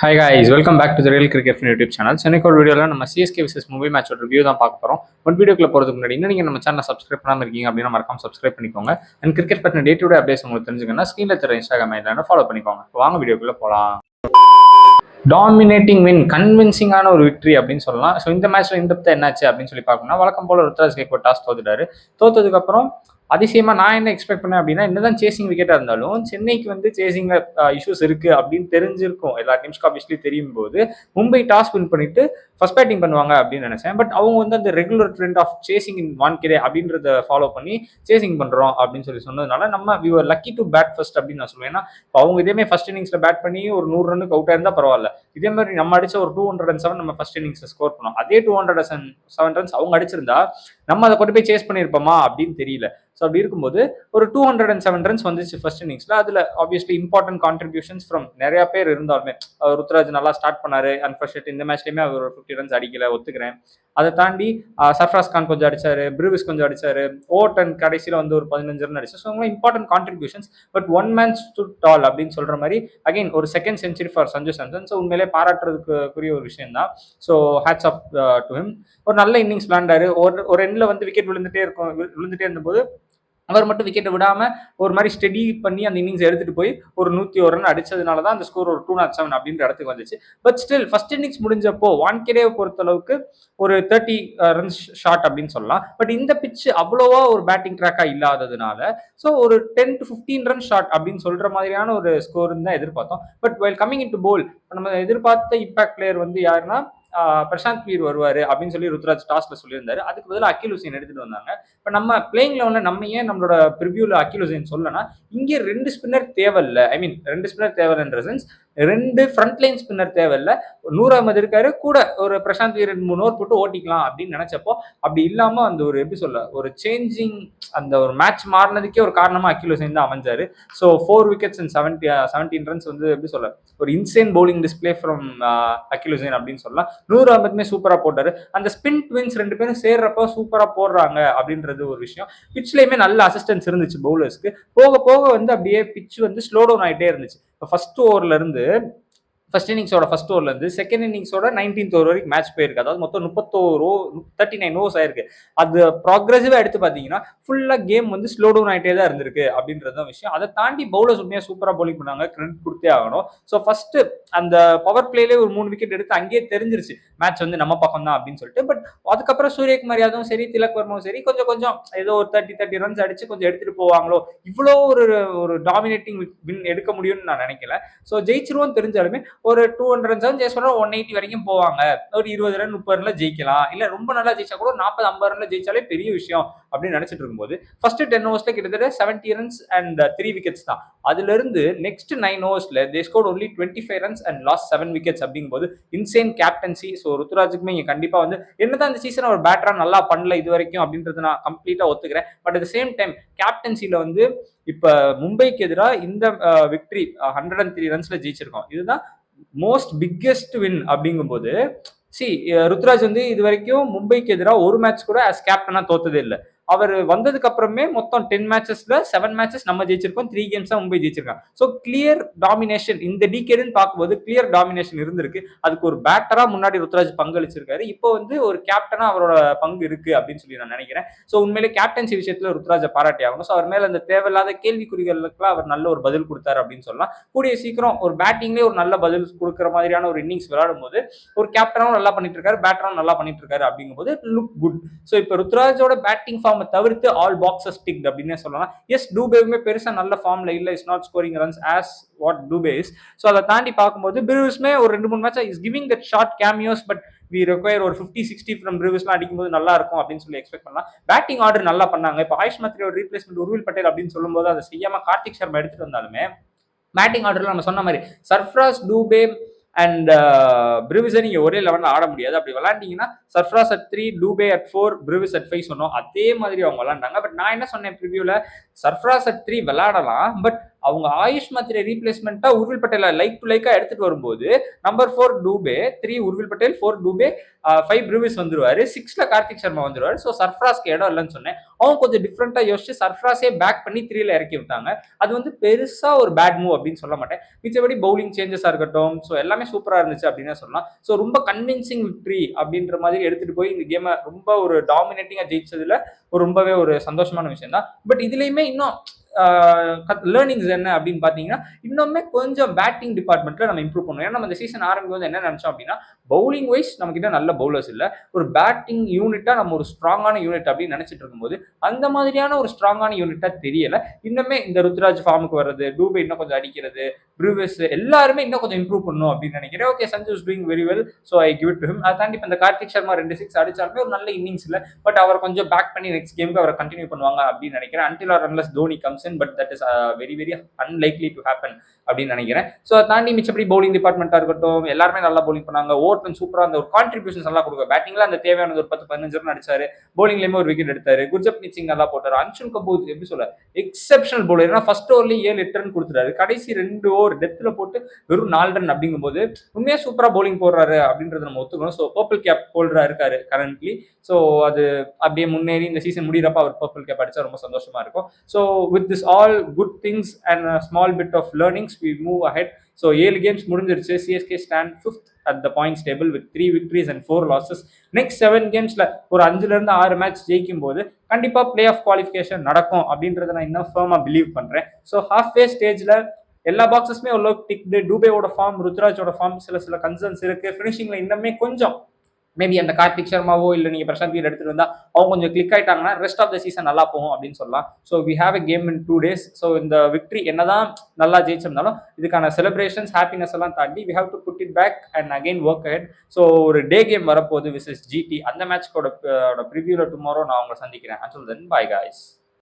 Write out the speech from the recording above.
Hi guys, welcome back to the real cricket YouTube channel. சென்னைக்கோட வீடியோவில் நம்ம CSK versus Mumbai மேட்சோட ரிவ்யூ தான் பார்க்க போகிறோம். வீடியோக்குள்ள போகிறதுக்கு முன்னாடி இன்னும் நீங்கள் நம்ம சேனலை சப்ஸ்கிரைப் பண்ணாமல் இருக்கீங்க அப்படின்னா மறக்காம சப்ஸ்கிரைப் பண்ணிக்கோங்க. அண்ட் கிரிக்கெட் பற்றின டே டு டே அப்டேட்ஸ் உங்களுக்கு தெரிஞ்சுக்கன்னா ஸ்க்ரீனில் தர இன்ஸ்டாகிராம் ஐடியில் ஃபாலோ பண்ணிக்கோங்க. வாங்க வீடியோக்குள்ள போகலாம். டாமினேட்டிங் வின், கன்வின்சிங்கான ஒரு விக்டரி அப்படின்னு சொல்லலாம். ஸோ இந்த மேட்ச்ல இந்த என்னாச்சு அப்படின்னு சொல்லி பார்க்கணும்னா, வழக்கம் போல ருத்ராஜ் கேக்வாட் டாஸ் தோத்துட்டாரு. தோத்ததுக்கப்புறம் அதிசயமா நான் என்ன எக்ஸ்பெக்ட் பண்ணேன் அப்படின்னா, என்னதான் சேசிங் விக்கெட்டா இருந்தாலும் சென்னைக்கு வந்து சேசிங்ல இஷ்யூஸ் இருக்கு அப்படின்னு தெரிஞ்சிருக்கும். எல்லா டீம்ஸ்க்கு ஆப்வியஸ்லி தெரியும் போது மும்பை டாஸ் வின் பண்ணிட்டு ஃபர்ஸ்ட் பேட்டிங் பண்ணுவாங்க அப்படின்னு நினைச்சேன். பட் அவங்க வந்து அந்த ரெகுலர் ட்ரெண்ட் ஆஃப் சேசிங் இன் 1 அப்படின்றத ஃபாலோ பண்ணி சேசிங் பண்றோம் அப்படின்னு சொல்லி சொன்னதுனால நம்ம we were lucky to bat first அப்படின்னு நான் சொல்லுவேன். ஏன்னா அவங்க இதே மாதிரி ஃபர்ஸ்ட் இன்னிங்ஸ்ல பேட் பண்ணி ஒரு 100 ரன்னுக்கு அவுட் ஆயிருந்தா பரவாயில்ல. இதே மாதிரி நம்ம அடிச்ச ஒரு 207 நம்ம ஃபர்ஸ்ட் இன்னிங்ஸ்ல ஸ்கோர் பண்ணோம். அதே 207 ரன்ஸ் அவங்க அடிச்சிருந்தா நம்ம அதை கொண்டு போய் சேஸ் பண்ணியிருப்போமா அப்படின்னு தெரியல. ஸோ அப்படி இருக்கும்போது ஒரு 207 ரன்ஸ் வந்துச்சு ஃபர்ஸ்ட் இன்னிங்ஸ்ல. அதுல ஆப்வியஸ்லி இம்பார்ட்டன்ட் கான்ட்ரிபியூஷன்ஸ் ஃப்ரம் நிறைய பேர் இருந்தாலுமே ருத்ராஜ் நல்லா ஸ்டார்ட் பண்ணாரு. அன்ஃபார்ச்சுனேட் இந்த மேட்ச்லயுமே அவர் ஒரு 50 ரன்ஸ் அடிக்கல, ஒத்துக்கிறேன். அதை தாண்டி சர்ஃப்ராஸ் கான் கொஞ்சம் அடிச்சாரு, பிரூவிஸ் கொஞ்சம் அடிச்சாரு, ஓட்டன் கடைசியில வந்து ஒரு 15 ரன் அடிச்சு. So important contributions. But one man stood tall அப்படின்னு சொல்ற மாதிரி அகைன் ஒரு second century for Sanju Samson. So உண்மையிலே பாராட்டுறதுக்குரிய ஒரு விஷயம் தான். So hats off to him. ஒரு நல்ல இன்னிங்ஸ் விளையாண்டாரு. ஒரு எண்ட்ல வந்து விக்கெட் விழுந்துட்டே இருந்தபோது அவர் மட்டும் விக்கெட்டை விடாம ஒரு மாதிரி ஸ்டெடி பண்ணி அந்த இன்னிங்ஸ் எடுத்துட்டு போய் ஒரு 101 ரன் அடிச்சதுனால தான் அந்த ஸ்கோர் ஒரு 207 அப்படின்ற இடத்துக்கு வந்துச்சு. பட் ஸ்டில் ஃபர்ஸ்ட் இன்னிங்ஸ் முடிஞ்சப்போ வான்கேடேவை பொறுத்த அளவுக்கு ஒரு 30 ரன்ஸ் ஷாட் அப்படின்னு சொல்லலாம். பட் இந்த பிட்ச் அவ்வளோவா ஒரு பேட்டிங் ட்ராக்கா இல்லாததுனால ஸோ ஒரு 10 to 15 ரன் ஷாட் அப்படின்னு சொல்ற மாதிரியான ஒரு ஸ்கோர் தான் எதிர்பார்த்தோம். But while coming in to bowl நம்ம எதிர்பார்த்த இம்பாக்ட் பிளேயர் வந்து யாருன்னா பிரசாந்த் வீர் வருவாரு அப்படின்னு சொல்லி ருத்ராஜ் டாஸ்ல சொல்லியிருந்தாரு. அதுக்கு பதிலாக அகில் ஹுசைன் எடுத்துட்டு வந்தாங்க. இப்ப நம்ம பிளேயிங் லெவன்ல நம்ம ஏன் நம்மளோட ப்ரிவியூல அகில் ஹுசைன் சொல்லனா, இங்கே 2 ஸ்பின்னர் தேவையில்ல. ஐ மீன் 2 ஸ்பின்னர் தேவைன்ற சென்ஸ் 2 ஃப்ரண்ட் லைன் ஸ்பின்னர் தேவையில்ல. நூர் அகமது இருக்காரு, கூட ஒரு பிரசாந்த் வீர் 3 ஓவர் போட்டு ஓட்டிக்கலாம் அப்படின்னு நினைச்சப்போ அப்படி இல்லாம அந்த ஒரு எப்படி சொல்ல ஒரு சேஞ்சிங் அந்த ஒரு மேட்ச் மாறினதுக்கே ஒரு காரணமா அகில் ஹுசைன் தான் அமைஞ்சாரு. ஸோ 4 wickets and 17 ரன்ஸ் வந்து எப்படி சொல்ல ஒரு இன்சேன் பவுலிங் டிஸ்பிளே ஃப்ரம் அகில் ஹுசைன் அப்படின்னு சொல்லலாம். நூர் அகமதுமே சூப்பரா போட்டாரு. அந்த ஸ்பின் ட்வின்ஸ் 2 பேரும் சேர்றப்போ சூப்பரா போடுறாங்க அப்படின்றது ஒரு விஷயம். பிட்ச்லயுமே நல்ல அசிஸ்டன்ஸ் இருந்துச்சு பவுலர்ஸ்க்கு. போக போக வந்து அப்படியே பிட்ச் வந்து ஸ்லோ டவுன் ஆகிட்டே இருந்துச்சு. ஃபர்ஸ்ட் ஓவர்ல இருந்து ஃபர்ஸ்ட் இன்னிங்ஸோட ஃபர்ஸ்ட் ஓவர்ல இருந்து செகண்ட் இன்னிங்ஸோட 19th ஓவர் வரைக்கும் மேட்ச் போயிருக்கு. அதாவது மொத்தம் 39 ஓவர்ஸ் ஆயிருக்கு. அது ப்ராக்ரெசிவா எடுத்து பார்த்தீங்கன்னா ஃபுல்லா கேம் வந்து ஸ்லோ டவுன் ஆகிட்டே தான் இருந்திருக்கு அப்படின்றது விஷயம். அதை தாண்டி பவுலர்ஸ் உண்மையா சூப்பரா பவுலிங் பண்ணாங்க, கிரெடிட் கொடுத்தே ஆகணும். ஸோ ஃபர்ஸ்ட் அந்த பவர் பிளேலே ஒரு 3 விக்கெட் எடுத்து அங்கேயே தெரிஞ்சிருச்சு மேட்ச் வந்து நம்ம பக்கம் தான் அப்படின்னு சொல்லிட்டு. பட் அதுக்கப்புறம் சூரியகுமார் யாதவும் சரி, திலக் வர்மாவும் சரி கொஞ்சம் கொஞ்சம் ஏதோ ஒரு 30 ரன்ஸ் அடிச்சு கொஞ்சம் எடுத்துட்டு போவாங்களோ, இவ்வளோ ஒரு டாமினேட்டிங் வின் எடுக்க முடியும்னு நான் நினைக்கல. ஸோ ஜெயிச்சிருவோம் தெரிஞ்சாலுமே ஒரு 200 ரன்ஸ் ஜெயிச்சா 180 வரைக்கும் போவாங்க. ஒரு 20 ரன் 30 ரன்ல ஜெயிக்கலாம். இல்ல ரொம்ப நல்லா ஜெயிச்சா கூட 40-50 ரன்ல ஜெயிச்சாலே பெரிய விஷயம் அப்படின்னு நினைச்சிட்டு இருக்கும்போது ஃபர்ஸ்ட் 10 ஓவர்ஸ்ல கிட்டத்தட்ட 70 ரன்ஸ் அண்ட் 3 விக்கெட்ஸ் தான். அதுல இருந்து நெக்ஸ்ட் 9 ஓவர்ஸ்ல they scored only 25 runs and lost 7 wickets அப்படிங்கும்போது இன்சேன் கேப்டன்சி. ஸோ ருத்துராஜுக்குமே இங்க கண்டிப்பா வந்து என்னதான் இந்த சீசன் ஒரு பேட்டரா நல்லா பண்ணல இது வரைக்கும் அப்படின்றது நான் கம்ப்ளீட்டா ஒத்துக்கிறேன். பட் அட் சேம் டைம் கேப்டன்சில வந்து இப்ப மும்பைக்கு எதிராக இந்த விக்டரி 103 ரன்ஸ்ல ஜெயிச்சிருக்கோம். இதுதான் மோஸ்ட் பிக்கெஸ்ட் வின் அப்படிங்கும்போது ருத்ராஜ் வந்து இது வரைக்கும் மும்பைக்கு எதிராக ஒரு மேட்ச் கூட ஆஸ் கேப்டனா தோத்ததே இல்லை. அவர் வந்ததுக்கு அப்புறமே மொத்தம் 10 மேட்சஸ்ல 7 மேட்சஸ் நம்ம ஜெயிச்சிருக்கோம், 3 கேம்ஸ் தான் மும்பை ஜெயிச்சிருக்காங்க. ஸோ கிளியர் டாமினேஷன் இந்த டிகேடுன்னு பார்க்கும்போது கிளியர் டாமினேஷன் இருந்திருக்கு. அதுக்கு ஒரு பேட்டரா முன்னாடி ருத்ராஜ் பங்களிச்சிருக்காரு. இப்போ வந்து ஒரு கேப்டனா அவரோட பங்கு இருக்கு அப்படின்னு சொல்லி நான் நினைக்கிறேன். ஸோ உண்மையிலே கேப்டன்சி விஷயத்துல ருத்ராஜை பாராட்டி ஆகணும். ஸோ அவர் மேல அந்த தேவையில்லாத கேள்விக்குறிகளுக்குலாம் அவர் நல்ல ஒரு பதில் கொடுத்தாரு அப்படின்னு சொல்லலாம். கூடிய சீக்கிரம் ஒரு பேட்டிங்லேயே ஒரு நல்ல பதில் கொடுக்குற மாதிரியான ஒரு இன்னிங்ஸ் விளையாடும் போது ஒரு கேப்டனும் நல்லா பண்ணிட்டு இருக்காரு, பேட்டரும் நல்லா பண்ணிட்டு இருக்காரு அப்படிங்கும்போது லுக் குட். ஸோ இப்போ ருத்ராஜோட பேட்டிங் ஃபார்ம் தவிர்த்து ஆல் பாக்ஸஸ் டிக்ட் அப்படின்னே சொல்லலாம். எஸ் டூபேவுமே பெருசா நல்ல ஃபார்ம்ல இல்ல, is not scoring runs as what Dube is. So அதை தாண்டி பார்க்கும்போது பிரூவிஸ்மே ஒரு 2-3 match is giving that short cameos. But we require ஒரு 50-60 ஃப்ரம் பிரூவிஸ்லாம் அடிக்கும்போது நல்லா இருக்கும் அப்படின்னு சொல்லி எக்ஸ்பெக்ட் பண்ணலாம். பேட்டிங் ஆர்டர் நல்லா பண்ணாங்க. இப்போ ஆயுஷ் மத்ரியோட ரீப்ளேஸ்மெண்ட் உருவில் பட்டேல் அப்படின்னு சொல்லும்போது அதை செய்யாம கார்த்திக் சர்மா எடுத்துட்டு வந்தாலுமே பேட்டிங் ஆர்டர்ல நம்ம சொன்ன மாதிரி சர்ஃப்ராஸ், டூபே அண்ட் பிரூவிஸை நீங்க ஒரே லெவலில் ஆட முடியாது. அப்படி விளாண்டிங்கன்னா Sarfraz at 3, Dube at 4, பிரூவிஸ் at 5 சொன்னோம். அதே மாதிரி அவங்க விளாண்டாங்க. பட் நான் என்ன சொன்னேன் ப்ரிவியூல, சர்ஃப்ராஸ் at 3 விளாடலாம், பட் அவங்க ஆயுஷ் மாத்திரை ரீப்ளேஸ்மெண்ட்டா உர்வில் பட்டேல லைக் டு லைக்கா எடுத்துட்டு வரும்போது நம்பர் 4 டூபே, 3 உர்வில் பட்டேல், 4 டூபே, 5 ப்ரூவிஸ் வந்துருவாரு, 6ல கார்த்திக் சர்மா வந்துருவாரு. ஸோ சர்ஃப்ராஸ்க்கு இடம் இல்லைன்னு சொன்னேன். அவங்க கொஞ்சம் டிஃப்ரெண்டா யோசிச்சு சர்ஃப்ராஸே பேக் பண்ணி 3ல இறக்கி விட்டாங்க. அது வந்து பெருசா ஒரு பேட் மூவ் அப்படின்னு சொல்ல மாட்டேன். மிச்சபடி பவுலிங் சேஞ்சஸா இருக்கட்டும், ஸோ எல்லாமே சூப்பரா இருந்துச்சு அப்படின்னு சொல்லலாம். ஸோ ரொம்ப கன்வின்சிங் விக்டரி அப்படின்ற மாதிரி எடுத்துட்டு போய் இந்த கேமை ரொம்ப ஒரு டாமினேட்டிங்கா ஜெயிச்சதுல ரொம்பவே ஒரு சந்தோஷமான விஷயம் தான். பட் இதுலயுமே இன்னும் லேர்னிங்ஸ் என்ன அப்படின்னு பாத்தீங்கன்னா, இன்னுமே கொஞ்சம் பேட்டிங் டிபார்ட்மெண்ட்ல நம்ம இம்ப்ரூவ் பண்ணணும். ஏன்னா நம்ம இந்த சீசன் ஆரம்பிக்கும் போது என்ன நினைச்சோம் அப்படின்னா, பவுலிங் வைஸ் நம்ம கிட்ட நல்ல பவுலர்ஸ் இல்ல, ஒரு பேட்டிங் யூனிட்டா நம்ம ஒரு ஸ்ட்ராங்கான யூனிட் அப்படின்னு நினைச்சிட்டு இருக்கும்போது அந்த மாதிரியான ஒரு ஸ்ட்ராங்கான யூனிட்டா தெரியல. இன்னுமே இந்த ருத்ராஜ் ஃபார்முக்கு வர்றது, டூபே இன்னும் கொஞ்சம் அடிக்கிறது, ப்ரூவஸ் எல்லாருமே இன்னும் கொஞ்சம் இம்ப்ரூவ் பண்ணணும் அப்படின்னு நினைக்கிறேன். Okay, Sanju is doing very well, so I give it to him. அதை தாண்டி இந்த கார்த்திக் சர்மா 2 சிக்ஸ் அடிச்சாலுமே ஒரு நல்ல இன்னிங்ஸ் இல்ல, பட் அவர் கொஞ்சம் பேக் பண்ணி நெக்ஸ்ட் கேமுக்கு அவரை கண்டினியூ பண்ணுவாங்க அப்படின்னு நினைக்கிறேன். Until R unless Dhoni comes in, but that is very very unlikely to happen அப்படின்னு நினைக்கிறேன். ஸோ அதை தாண்டி மிச்சப்படி பவுலிங் டிபார்ட்மெண்ட்டாக இருக்கட்டும், எல்லாருமே நல்லா பவுலிங் பண்ணாங்க. ஓவர்டன் சூப்பராக அந்த ஒரு கான்ட்ரிபியூஷன்ஸ் நல்லா கொடுக்கும். பேட்டிங்ல அந்த தேவையானது ஒரு 10-15 ரன் அடிச்சாரு, பவுலிங்லேயுமே ஒரு விக்கெட் எடுத்தாரு, குர்ஜப்ரீத் சிங் நல்லா போட்டாரு, அன்சுல் கபூர் எப்படி சொல்ல எக்ஸப்ஷனல் பவுலர். ஏன்னா ஃபர்ஸ்ட் ஓவர்லேயே 7-8 ரன் கொடுத்துட்டாரு, கடைசி 2 ஓவர் டெத்தில் போட்டு வெறும் 4 ரன் அப்படிங்கும்போது உண்மையாக சூப்பராக பவுலிங் போடுறாரு அப்படின்றத நம்ம ஒத்துக்கணும். ஸோ பர்பிள் கேப் ஹோல்டரா இருக்காரு கரண்ட்லி. ஸோ அது அப்படியே முன்னேறி இந்த சீசன் முடிகிறப்ப அவர் பர்பிள் கேப் அடிச்சா ரொம்ப சந்தோஷமா இருக்கும். So with this all good things and small bit of learnings we move ahead. So 7 games முடிஞ்சிருச்சு. CSK stand 5th at the points table with 3 victories and 4 losses. Next 7 கேம்ஸ்ல ஒரு 5ல இருந்து 6 match ஜெயிக்கும் போது கண்டிப்பா பிளே ஆஃப் குவாலிஃபிகேஷன் நடக்கும் அப்படின்றத நான் இன்னும் ஃபர்மா பிலீவ் பண்றேன். ஸோ ஹாஃப் வே ஸ்டேஜ்ல எல்லா பாக்ஸஸ்மே ஒரு டிக்டு. டூபேவோட ஃபார்ம், ருத்ராஜோட ஃபார்ம் சில கன்சர்ன்ஸ் இருக்கு. ஃபினிஷிங்ல இன்னுமே கொஞ்சம் மேபி அந்த கார்த்திக் சர்மாவோ இல்லை நீங்க பிரசாந்த் வீர் எடுத்துட்டு வந்தா அவங்க கொஞ்சம் கிளிக் ஆயிட்டாங்கன்னா ரெஸ்ட் ஆஃப் த சீசன் நல்லா போகும் அப்படின்னு சொல்லலாம். So we have a game in 2 days. So இந்த விக்டரி என்னதான் நல்லா ஜெயிச்சிருந்தாலும் இதுக்கான செலிப்ரேஷன்ஸ் ஹாப்பினஸ் எல்லாம் தாண்டி we have to put it back and again work ahead. So ஒரு டே கேம் வரப்போகுது விசஸ் ஜிடி. அந்த மேட்ச்கோட ப்ரிவியூல டுமாரோ நான் உங்களை சந்திக்கிறேன். Until then bye guys.